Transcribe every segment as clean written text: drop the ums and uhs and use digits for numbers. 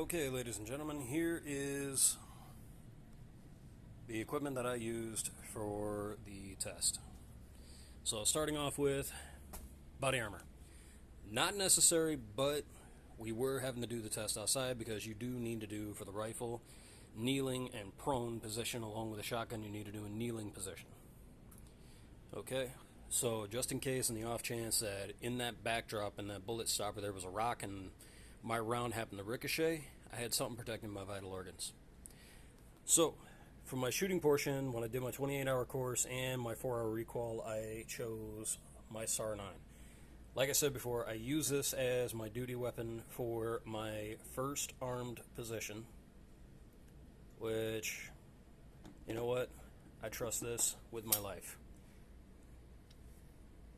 Okay, ladies and gentlemen, here is the equipment that I used for the test. So starting off with body armor. Not necessary, but we were having to do the test outside because you do need to do, for the rifle, kneeling and prone position. Along with the shotgun, you need to do a kneeling position. Okay, so just in case, in the off chance that in that backdrop, in that bullet stopper, there was a rock and my round happened to ricochet, I had something protecting my vital organs. So, for my shooting portion, when I did my 28-hour course and my 4-hour recall, I chose my SAR 9. Like I said before, I use this as my duty weapon for my first armed position, which, you know what, I trust this with my life.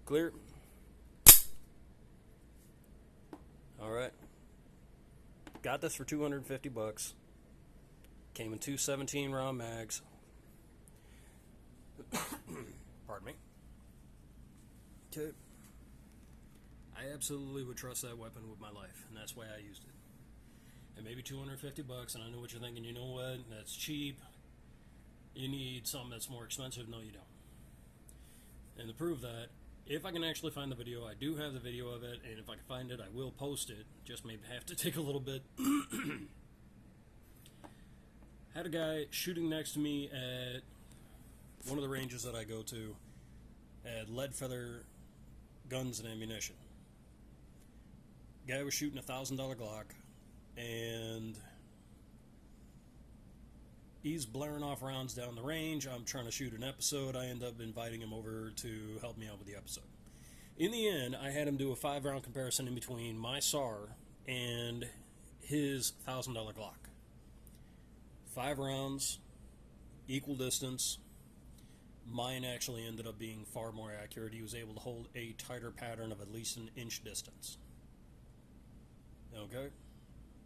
Clear? Alright. Got this for $250. Came in two 17-round mags. Pardon me. Okay. I absolutely would trust that weapon with my life, and that's why I used it. And maybe $250, and I know what you're thinking, you know what, that's cheap. You need something that's more expensive. No, you don't. And to prove that, if I can actually find the video, I do have the video of it, and if I can find it, I will post it. Just maybe have to take a little bit. Had a guy shooting next to me at one of the ranges that I go to at Lead Feather Guns and Ammunition. Guy was shooting a $1,000 Glock, and he's blaring off rounds down the range. I'm trying to shoot an episode. I end up inviting him over to help me out with the episode. In the end, I had him do a 5-round comparison in between my SAR and his $1,000 Glock. 5 rounds, equal distance. Mine actually ended up being far more accurate. He was able to hold a tighter pattern of at least an inch distance. Okay?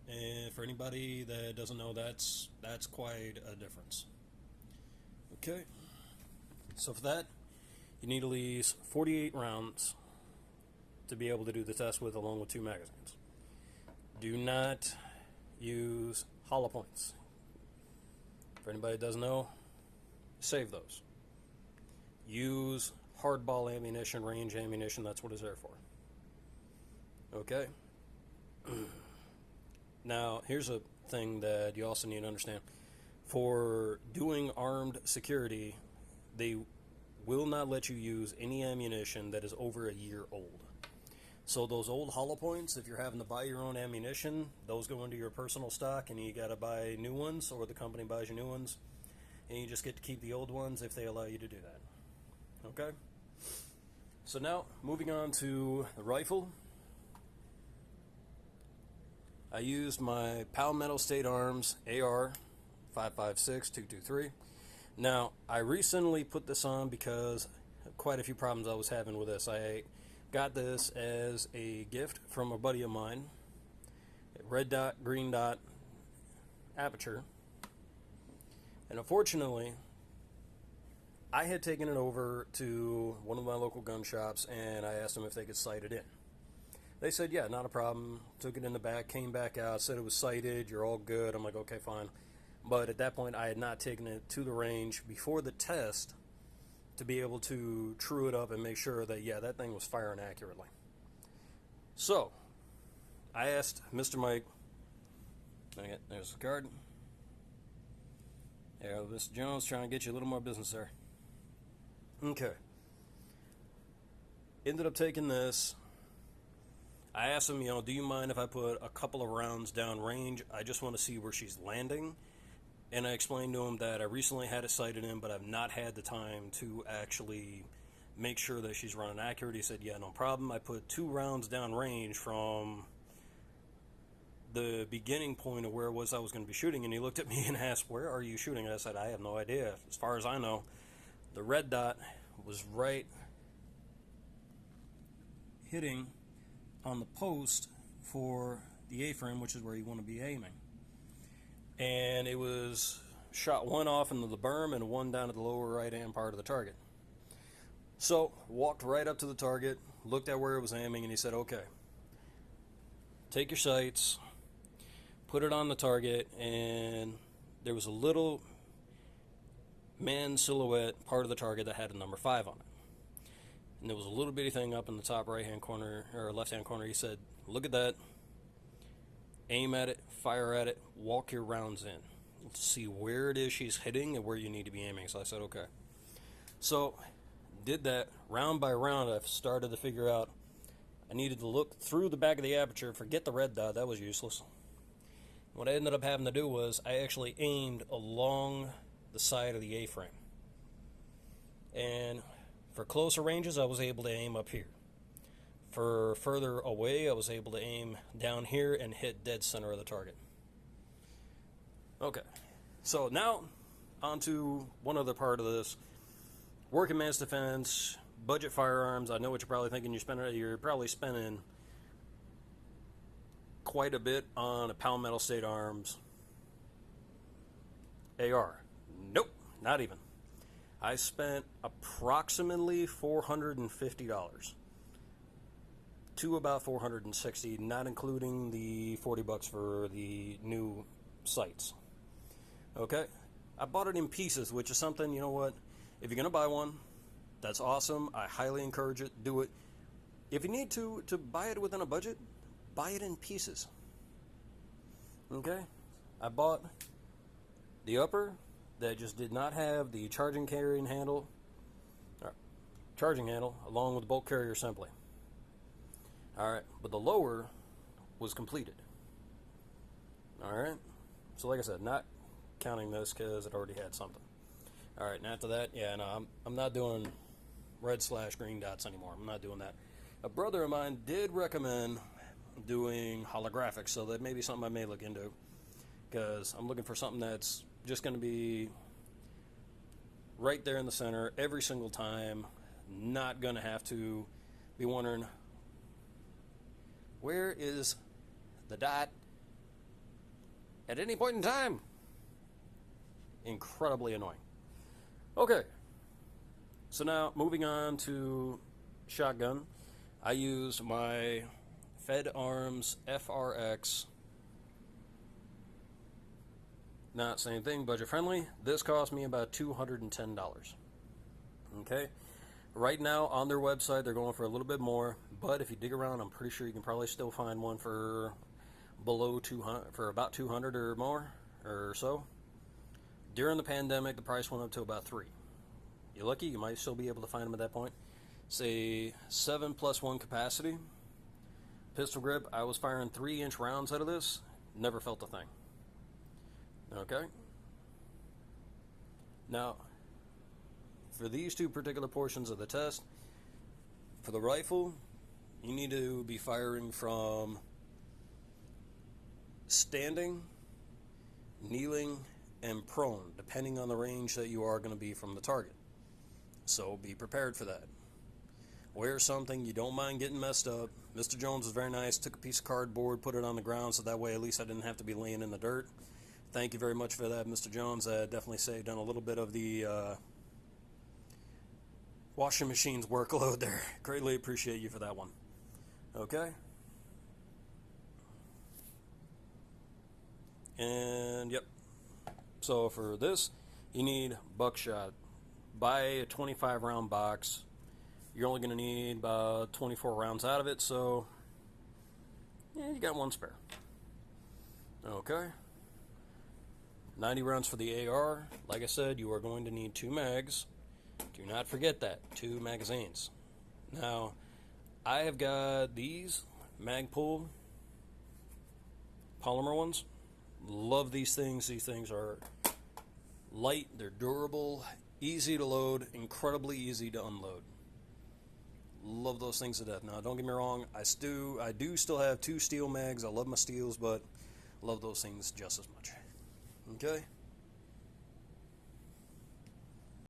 And for anybody that doesn't know, that's quite a difference. Okay? So for that, you need at least 48 rounds to be able to do the test with, along with 2 magazines. Do not use hollow points. For anybody that doesn't know, save those. Use hardball ammunition, range ammunition. That's what it's there for. Okay? Now, here's a thing that you also need to understand. For doing armed security, they will not let you use any ammunition that is over a year old. So those old hollow points, if you're having to buy your own ammunition, those go into your personal stock and you got to buy new ones, or the company buys you new ones, and you just get to keep the old ones if they allow you to do that. Okay? So now, moving on to the rifle. I used my Palmetto State Arms AR 5.56-223. Now, I recently put this on because quite a few problems I was having with this. I got this as a gift from a buddy of mine. Red dot, green dot aperture. And unfortunately, I had taken it over to one of my local gun shops and I asked them if they could sight it in. They said, yeah, not a problem. Took it in the back, came back out, said it was sighted, you're all good. I'm like, okay, fine. But at that point, I had not taken it to the range before the test to be able to true it up and make sure that, yeah, that thing was firing accurately. So, I asked Mr. Mike, there's the card. Yeah, Mr. Jones, trying to get you a little more business there. Okay. Ended up taking this. I asked him, do you mind if I put a couple of rounds down range? I just want to see where she's landing. And I explained to him that I recently had it sighted in, but I've not had the time to actually make sure that she's running accurate. He said, yeah, no problem. I put 2 rounds down range from the beginning point of where it was I was going to be shooting. And he looked at me and asked, where are you shooting? And I said, I have no idea. As far as I know, the red dot was right hitting on the post for the A-frame, which is where you want to be aiming. And it was shot one off into the berm and one down at the lower right-hand part of the target. So, walked right up to the target, looked at where it was aiming, and he said, okay, take your sights, put it on the target, and there was a little man silhouette part of the target that had a number 5 on it. And there was a little bitty thing up in the top right hand corner, or left hand corner. He said, look at that, aim at it, fire at it, walk your rounds in. Let's see where it is she's hitting and where you need to be aiming. So I said, okay. So, did that round by round. I started to figure out I needed to look through the back of the aperture, forget the red dot, that was useless. What I ended up having to do was I actually aimed along the side of the A-frame. And for closer ranges, I was able to aim up here. For further away, I was able to aim down here and hit dead center of the target. Okay, so now onto one other part of this. Working man's defense, budget firearms. I know what you're probably thinking. You're probably spending quite a bit on a Palmetto State Arms AR. Nope, not even. I spent approximately $450 to about $460, not including the $40 for the new sights. Okay, I bought it in pieces, which is something, you know what, if you're gonna buy one, that's awesome. I highly encourage it. Do it. If you need to buy it within a budget, buy it in pieces. Okay, I bought the upper that just did not have the charging handle along with the bolt carrier assembly. Alright, but the lower was completed. Alright, so like I said, not counting this because it already had something. Alright, and after that, yeah, no, I'm not doing red/green dots anymore. I'm not doing that. A brother of mine did recommend doing holographics, so that may be something I may look into, because I'm looking for something that's just going to be right there in the center every single time. Not going to have to be wondering, where is the dot at any point in time? Incredibly annoying. Okay, so now moving on to shotgun. I used my Fed Arms FRX. Not same thing, budget friendly. This cost me about $210. Okay, right now on their website they're going for a little bit more, but if you dig around, I'm pretty sure you can probably still find one for below 200, for about 200 or more or so. During the pandemic, the price went up to about $3. You're lucky, you might still be able to find them at that point. Say 7+1 capacity. Pistol grip, I was firing 3-inch rounds out of this. Never felt a thing. Okay. Now, for these two particular portions of the test, for the rifle, you need to be firing from standing, kneeling, and prone, depending on the range that you are going to be from the target. So be prepared for that. Wear something you don't mind getting messed up. Mr. Jones was very nice, took a piece of cardboard, put it on the ground, so that way at least I didn't have to be laying in the dirt. Thank you very much for that, Mr. Jones. That definitely saved on a little bit of the washing machine's workload there. Greatly appreciate you for that one. Okay. And yep. So for this, you need buckshot. Buy a 25 round box. You're only going to need about 24 rounds out of it, so yeah, you got one spare. Okay. 90 rounds for the AR. Like I said, you are going to need 2 mags. Do not forget that. 2 magazines. Now, I have got these Magpul polymer ones. Love these things. These things are light, they're durable, easy to load, incredibly easy to unload. Love those things to death. Now, don't get me wrong, I do still have 2 steel mags. I love my steels, but love those things just as much. Okay?